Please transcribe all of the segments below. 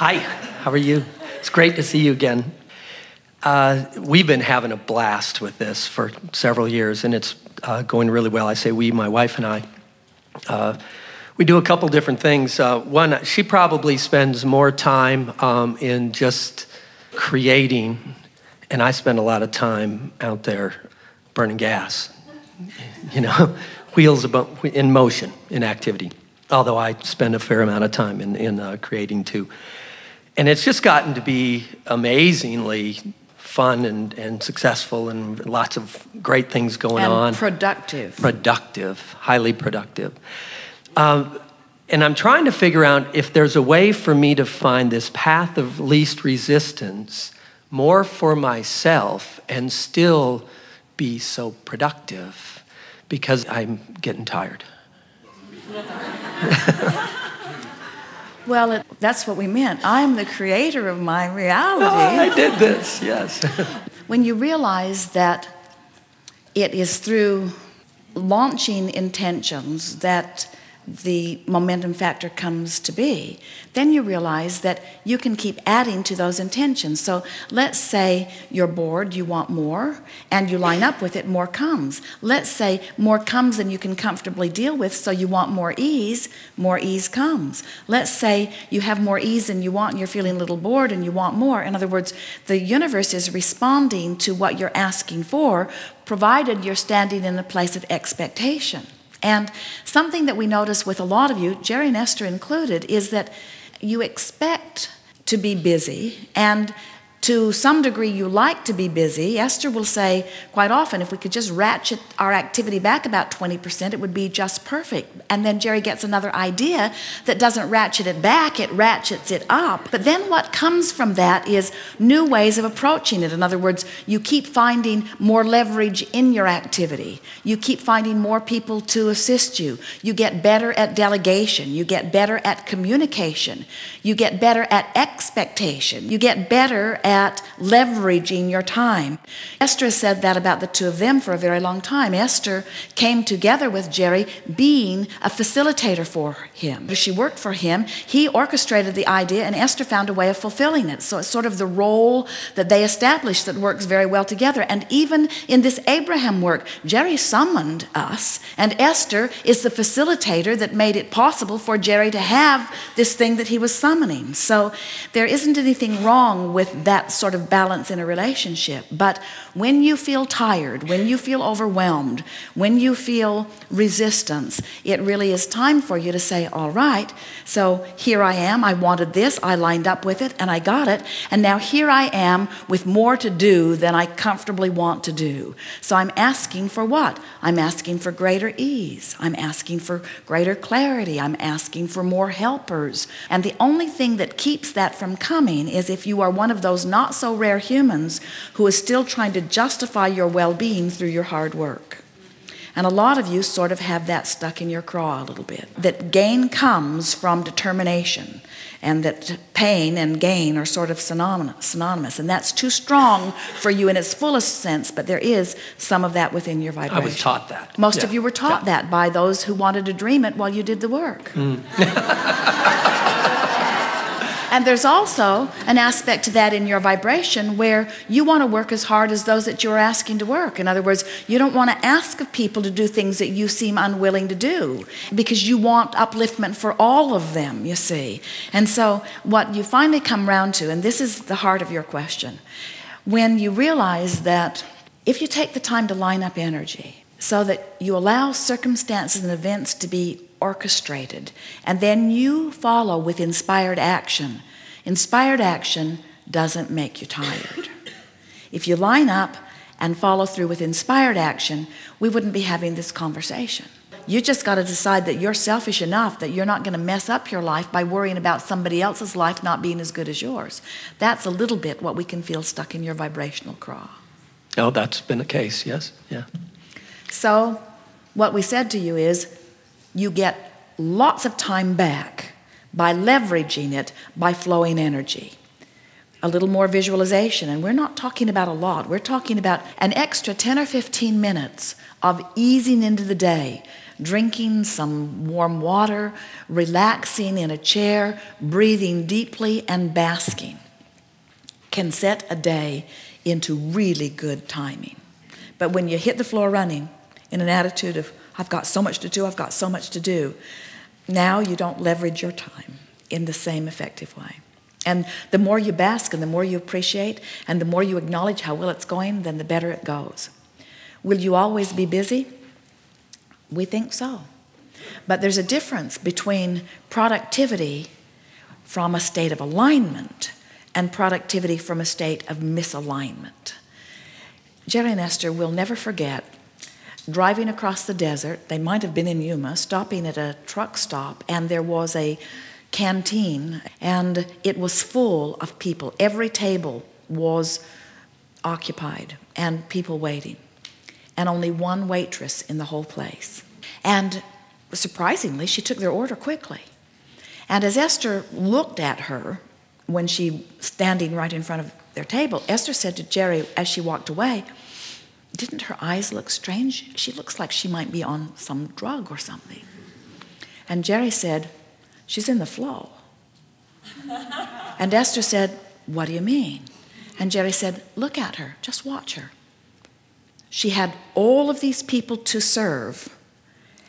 Hi, how are you? It's great to see you again. We've been having a blast with this for several years, and it's going really well. I say we, my wife and I. We do a couple different things. One, she probably spends more time in just creating, and I spend a lot of time out there burning gas. You know, wheels in motion, in activity. Although I spend a fair amount of time in creating too. And it's just gotten to be amazingly fun and successful, and lots of great things going on. And productive. Productive, highly productive. And I'm trying to figure out if there's a way for me to find this path of least resistance more for myself and still be so productive, because I'm getting tired. Well, that's what we meant. I'm the creator of my reality. Oh, I did this, yes. When you realize that it is through launching intentions that the momentum factor comes to be, then you realize that you can keep adding to those intentions. So let's say you're bored, you want more, and you line up with it, more comes. Let's say more comes than you can comfortably deal with, so you want more ease comes. Let's say you have more ease than you want and you're feeling a little bored and you want more. In other words, the universe is responding to what you're asking for, provided you're standing in a place of expectation. And something that we notice with a lot of you, Jerry and Esther included, is that you expect to be busy, and to some degree you like to be busy. Esther will say quite often, if we could just ratchet our activity back about 20%, it would be just perfect. And then Jerry gets another idea that doesn't ratchet it back, it ratchets it up. But then what comes from that is new ways of approaching it. In other words, you keep finding more leverage in your activity. You keep finding more people to assist you. You get better at delegation. You get better at communication. You get better at expectation. You get better at leveraging your time. Esther said that about the two of them for a very long time. Esther came together with Jerry being a facilitator for him. She worked for him. He orchestrated the idea, and Esther found a way of fulfilling it. So it's sort of the role that they established that works very well together. And even in this Abraham work, Jerry summoned us, and Esther is the facilitator that made it possible for Jerry to have this thing that he was summoning. So there isn't anything wrong with that sort of balance in a relationship. But when you feel tired, when you feel overwhelmed, when you feel resistance, it really is time for you to say, all right, so here I am, I wanted this, I lined up with it, and I got it, and now here I am with more to do than I comfortably want to do. So I'm asking for what? I'm asking for greater ease. I'm asking for greater clarity. I'm asking for more helpers. And the only thing that keeps that from coming is if you are one of those not so rare humans who is still trying to justify your well-being through your hard work. And a lot of you sort of have that stuck in your craw a little bit. That gain comes from determination, and that pain and gain are sort of synonymous. And that's too strong for you in its fullest sense, but there is some of that within your vibration. I was taught that. Most of you were taught that by those who wanted to dream it while you did the work. And there's also an aspect to that in your vibration where you want to work as hard as those that you're asking to work. In other words, you don't want to ask of people to do things that you seem unwilling to do, because you want upliftment for all of them, you see. And so what you finally come round to, and this is the heart of your question, when you realize that if you take the time to line up energy so that you allow circumstances and events to be orchestrated, and then you follow with inspired action. Inspired action doesn't make you tired. If you line up and follow through with inspired action, we wouldn't be having this conversation. You just got to decide that you're selfish enough that you're not going to mess up your life by worrying about somebody else's life not being as good as yours. That's a little bit what we can feel stuck in your vibrational craw. Oh, that's been the case, yes, yeah. So what we said to you is, you get lots of time back by leveraging it by flowing energy. A little more visualization, and we're not talking about a lot. We're talking about an extra 10 or 15 minutes of easing into the day drinking some warm water, relaxing in a chair, breathing deeply, and basking can set a day into really good timing. But when you hit the floor running in an attitude of, I've got so much to do, I've got so much to do, now you don't leverage your time in the same effective way. And the more you bask and the more you appreciate and the more you acknowledge how well it's going, then the better it goes. Will you always be busy? We think so. But there's a difference between productivity from a state of alignment and productivity from a state of misalignment. Jerry and Esther will never forget driving across the desert. They might have been in Yuma, stopping at a truck stop, and there was a canteen, and it was full of people. Every table was occupied and people waiting, and only one waitress in the whole place. And surprisingly, she took their order quickly. And as Esther looked at her when she standing right in front of their table, Esther said to Jerry as she walked away, "Didn't her eyes look strange? She looks like she might be on some drug or something." And Jerry said, "She's in the flow." And Esther said, "What do you mean?" And Jerry said, "Look at her, just watch her. She had all of these people to serve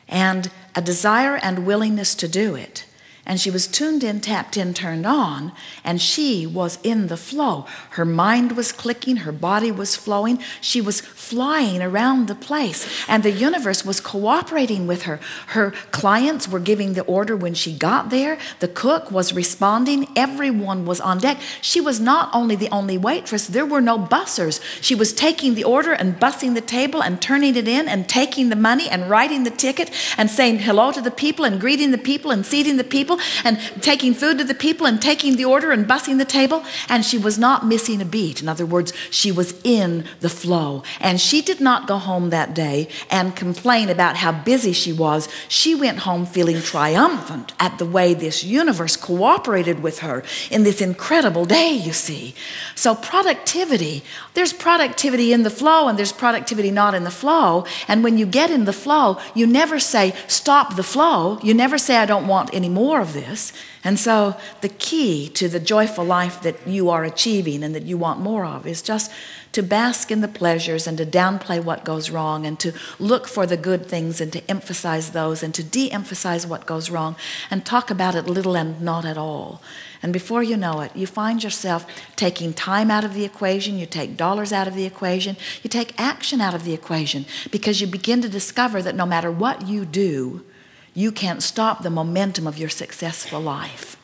and a desire and willingness to do it. And she was tuned in, tapped in, turned on, and she was in the flow. Her mind was clicking, her body was flowing. She was flying around the place, and the universe was cooperating with her. Her clients were giving the order when she got there. The cook was responding. Everyone was on deck. She was not only the only waitress, there were no bussers. She was taking the order and bussing the table and turning it in and taking the money and writing the ticket and saying hello to the people and greeting the people and seating the people and taking food to the people and taking the order and bussing the table. And she was not missing a beat. In other words, she was in the flow. And she did not go home that day and complain about how busy she was. She went home feeling triumphant at the way this universe cooperated with her in this incredible day, you see. So productivity, there's productivity in the flow and there's productivity not in the flow. And when you get in the flow, you never say, stop the flow. You never say, I don't want any more of this. And so the key to the joyful life that you are achieving and that you want more of is just to bask in the pleasures and to downplay what goes wrong and to look for the good things and to emphasize those and to de-emphasize what goes wrong and talk about it little and not at all. And before you know it, you find yourself taking time out of the equation, you take dollars out of the equation, you take action out of the equation, because you begin to discover that no matter what you do, you can't stop the momentum of your successful life.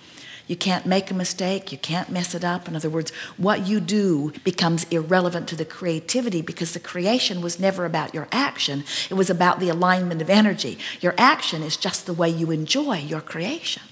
You can't make a mistake. You can't mess it up. In other words, what you do becomes irrelevant to the creativity, because the creation was never about your action. It was about the alignment of energy. Your action is just the way you enjoy your creation.